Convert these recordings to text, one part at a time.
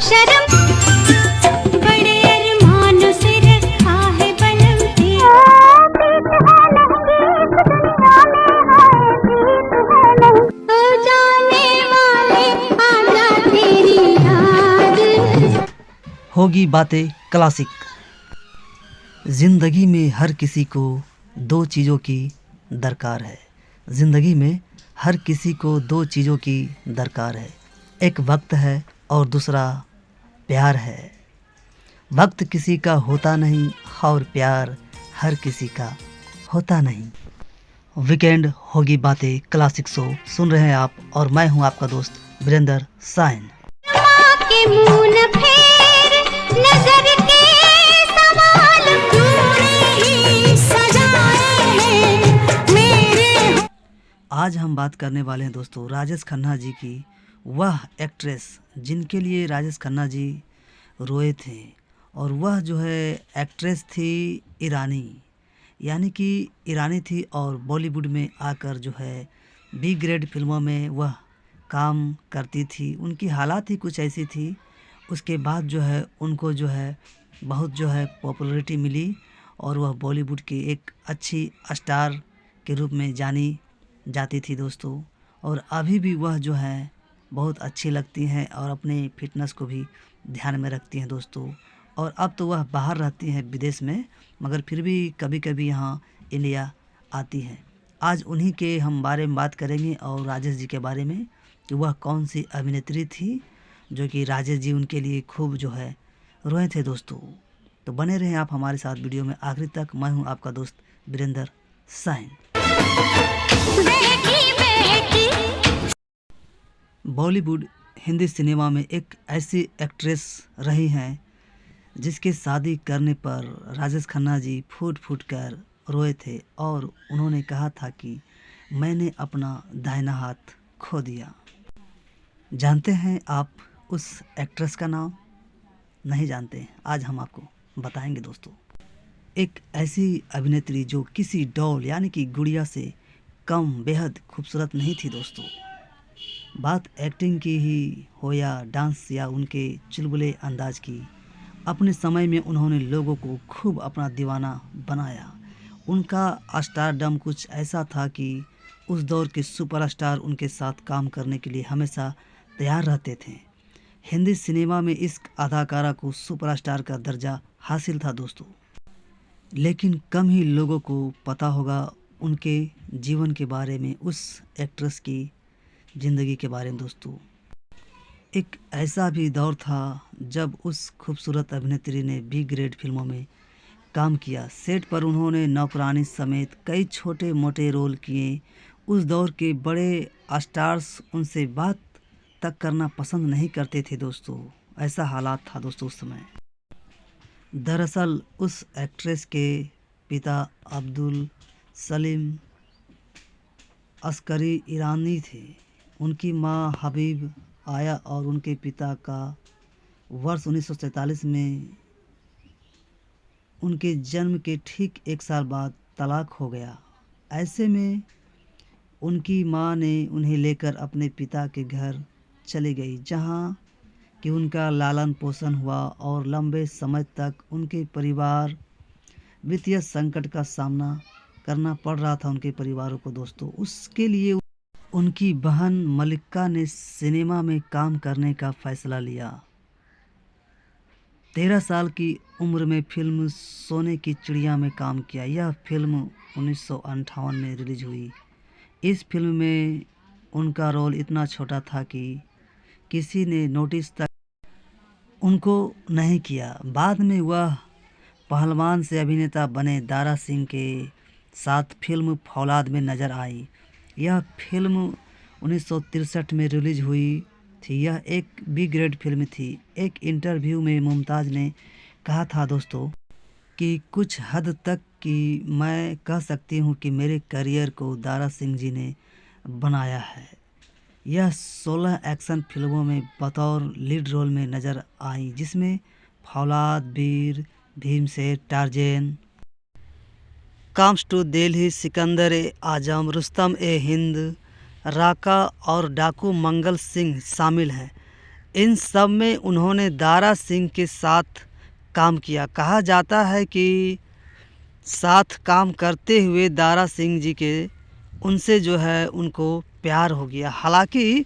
शर्म बड़े अरमानों से रखा है बलम तो जाने वाले आजा तेरी याद। होगी बातें क्लासिक। ज़िंदगी में हर किसी को दो चीज़ों की दरकार है। ज़िंदगी में हर किसी को दो चीज़ों की दरकार है। एक वक्त है और दूसरा प्यार है। वक्त किसी का होता नहीं और प्यार हर किसी का होता नहीं। वीकेंड होगी बातें क्लासिक शो सुन रहे हैं आप और मैं हूं आपका दोस्त वीरेंद्र साइन। के मुंह न फेर नजर के सवाल तूने ही सजाए हैं मेरे। आज हम बात करने वाले हैं दोस्तों राजेश खन्ना जी की, वह एक्ट्रेस जिनके लिए राजेश खन्ना जी रोए थे। और वह जो है एक्ट्रेस थी ईरानी, यानी कि ईरानी थी और बॉलीवुड में आकर जो है बी ग्रेड फिल्मों में वह काम करती थी। उनकी हालात ही कुछ ऐसी थी। उसके बाद जो है उनको जो है बहुत जो है पॉपुलैरिटी मिली और वह बॉलीवुड की एक अच्छी स्टार के रूप में जानी जाती थी दोस्तों। और अभी भी वह जो है बहुत अच्छी लगती हैं और अपने फिटनेस को भी ध्यान में रखती हैं दोस्तों। और अब तो वह बाहर रहती हैं विदेश में, मगर फिर भी कभी कभी यहाँ इंडिया आती हैं। आज उन्हीं के हम बारे में बात करेंगे और राजेश जी के बारे में कि वह कौन सी अभिनेत्री थी जो कि राजेश जी उनके लिए खूब जो है रोए थे दोस्तों। तो बने रहें आप हमारे साथ वीडियो में आखिर तक। मैं हूं आपका दोस्त वीरेंद्र साइन। बॉलीवुड हिंदी सिनेमा में एक ऐसी एक्ट्रेस रही हैं जिसके शादी करने पर राजेश खन्ना जी फूट फूट कर रोए थे और उन्होंने कहा था कि मैंने अपना दाहिना हाथ खो दिया। जानते हैं आप उस एक्ट्रेस का नाम? नहीं जानते? आज हम आपको बताएंगे दोस्तों। एक ऐसी अभिनेत्री जो किसी डॉल यानी कि गुड़िया से कम बेहद खूबसूरत नहीं थी दोस्तों। बात एक्टिंग की ही हो या डांस या उनके चुलबुले अंदाज की, अपने समय में उन्होंने लोगों को खूब अपना दीवाना बनाया। उनका स्टारडम कुछ ऐसा था कि उस दौर के सुपरस्टार उनके साथ काम करने के लिए हमेशा तैयार रहते थे। हिंदी सिनेमा में इस अदाकारा को सुपरस्टार का दर्जा हासिल था दोस्तों। लेकिन कम ही लोगों को पता होगा उनके जीवन के बारे में, उस एक्ट्रेस की ज़िंदगी के बारे में दोस्तों। एक ऐसा भी दौर था जब उस खूबसूरत अभिनेत्री ने बी ग्रेड फिल्मों में काम किया। सेट पर उन्होंने नौकरानी समेत कई छोटे मोटे रोल किए। उस दौर के बड़े स्टार्स उनसे बात तक करना पसंद नहीं करते थे दोस्तों। ऐसा हालात था दोस्तों उस समय। दरअसल उस एक्ट्रेस के पिता अब्दुल सलीम अस्करी ईरानी थे। उनकी मां हबीब आया और उनके पिता का वर्ष 1947 में उनके जन्म के ठीक एक साल बाद तलाक हो गया। ऐसे में उनकी मां ने उन्हें लेकर अपने पिता के घर चली गई, जहां कि उनका लालन पोषण हुआ और लंबे समय तक उनके परिवार वित्तीय संकट का सामना करना पड़ रहा था उनके परिवारों को दोस्तों। उसके लिए उनकी बहन मलिका ने सिनेमा में काम करने का फैसला लिया। 13 साल की उम्र में फिल्म सोने की चिड़िया में काम किया। यह फिल्म 1958 में रिलीज हुई। इस फिल्म में उनका रोल इतना छोटा था कि किसी ने नोटिस तक उनको नहीं किया। बाद में वह पहलवान से अभिनेता बने दारा सिंह के साथ फिल्म फौलाद में नजर आई। यह फिल्म 1963 में रिलीज हुई थी। यह एक बी ग्रेड फिल्म थी। एक इंटरव्यू में मुमताज़ ने कहा था दोस्तों कि कुछ हद तक कि मैं कह सकती हूँ कि मेरे करियर को दारा सिंह जी ने बनाया है। यह 16 एक्शन फिल्मों में बतौर लीड रोल में नज़र आई, जिसमें Faulad, Veer, Bhimsen, Tarzan, comes to Delhi, Sikandar e Azam, Rustam e Hind, Raka और डाकू मंगल सिंह शामिल हैं। इन सब में उन्होंने दारा सिंह के साथ काम किया। कहा जाता है कि साथ काम करते हुए दारा सिंह जी के उनसे जो है उनको प्यार हो गया। हालांकि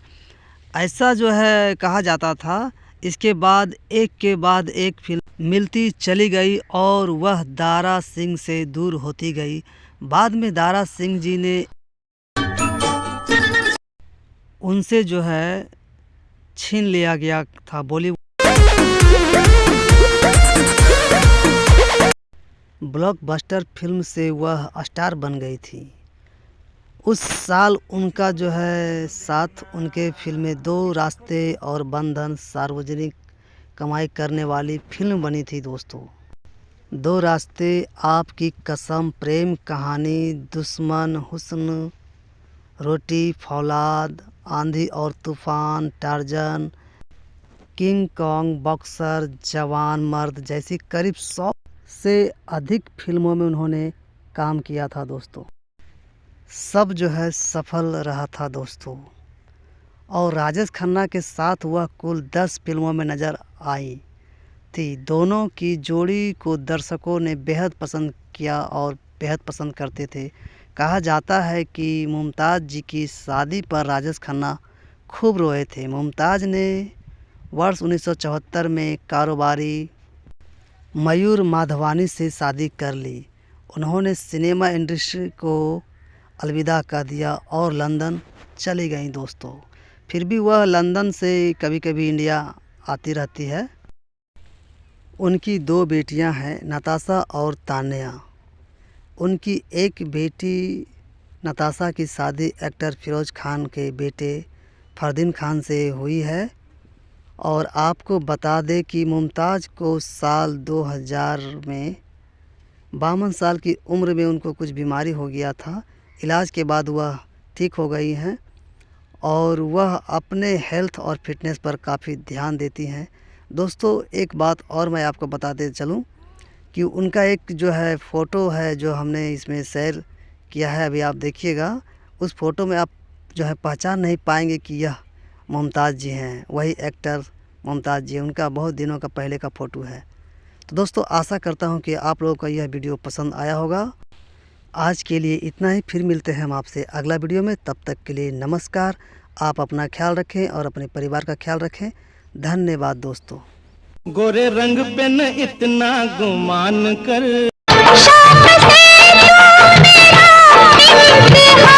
ऐसा जो है कहा जाता था। इसके बाद एक के बाद एक फिल्म मिलती चली गई और वह दारा सिंह से दूर होती गई। बाद में दारा सिंह जी ने उनसे जो है छीन लिया गया था बॉलीवुड। ब्लॉकबस्टर फिल्म से वह स्टार बन गई थी। उस साल उनका जो है साथ उनके फिल्में दो रास्ते और बंधन सार्वजनिक कमाई करने वाली फिल्म बनी थी दोस्तों। दो रास्ते, आपकी कसम, प्रेम कहानी, दुश्मन, हुस्न, रोटी, फौलाद, आंधी और तूफान, टार्जन, किंग कॉन्ग, बॉक्सर, जवान मर्द जैसी करीब 100 से अधिक फिल्मों में उन्होंने काम किया था दोस्तों। सब जो है सफल रहा था दोस्तों। और राजेश खन्ना के साथ वह कुल 10 फिल्मों में नज़र आई थी। दोनों की जोड़ी को दर्शकों ने बेहद पसंद किया और बेहद पसंद करते थे। कहा जाता है कि मुमताज़ जी की शादी पर राजेश खन्ना खूब रोए थे। मुमताज़ ने वर्ष 1974 में कारोबारी मयूर माधवानी से शादी कर ली। उन्होंने सिनेमा इंडस्ट्री को अलविदा कर दिया और लंदन चली गई दोस्तों। फिर भी वह लंदन से कभी कभी इंडिया आती रहती है। उनकी 2 बेटियां हैं, नताशा और तान्या। उनकी एक बेटी नताशा की शादी एक्टर फिरोज़ खान के बेटे फरदीन खान से हुई है। और आपको बता दें कि मुमताज़ को साल 2000 में 52 साल की उम्र में उनको कुछ बीमारी हो गया था। इलाज के बाद वह ठीक हो गई हैं और वह अपने हेल्थ और फिटनेस पर काफ़ी ध्यान देती हैं दोस्तों। एक बात और मैं आपको बताते चलूं कि उनका एक जो है फ़ोटो है जो हमने इसमें शेयर किया है, अभी आप देखिएगा। उस फ़ोटो में आप जो है पहचान नहीं पाएंगे कि यह मुमताज़ जी हैं, वही एक्टर मुमताज़ जी। उनका बहुत दिनों का पहले का फ़ोटो है। तो दोस्तों आशा करता हूं कि आप लोगों को यह वीडियो पसंद आया होगा। आज के लिए इतना ही, फिर मिलते हैं हम आपसे अगला वीडियो में। तब तक के लिए नमस्कार। आप अपना ख्याल रखें और अपने परिवार का ख्याल रखें। धन्यवाद दोस्तों। गोरे रंग पे न इतना गुमान कर। शाम से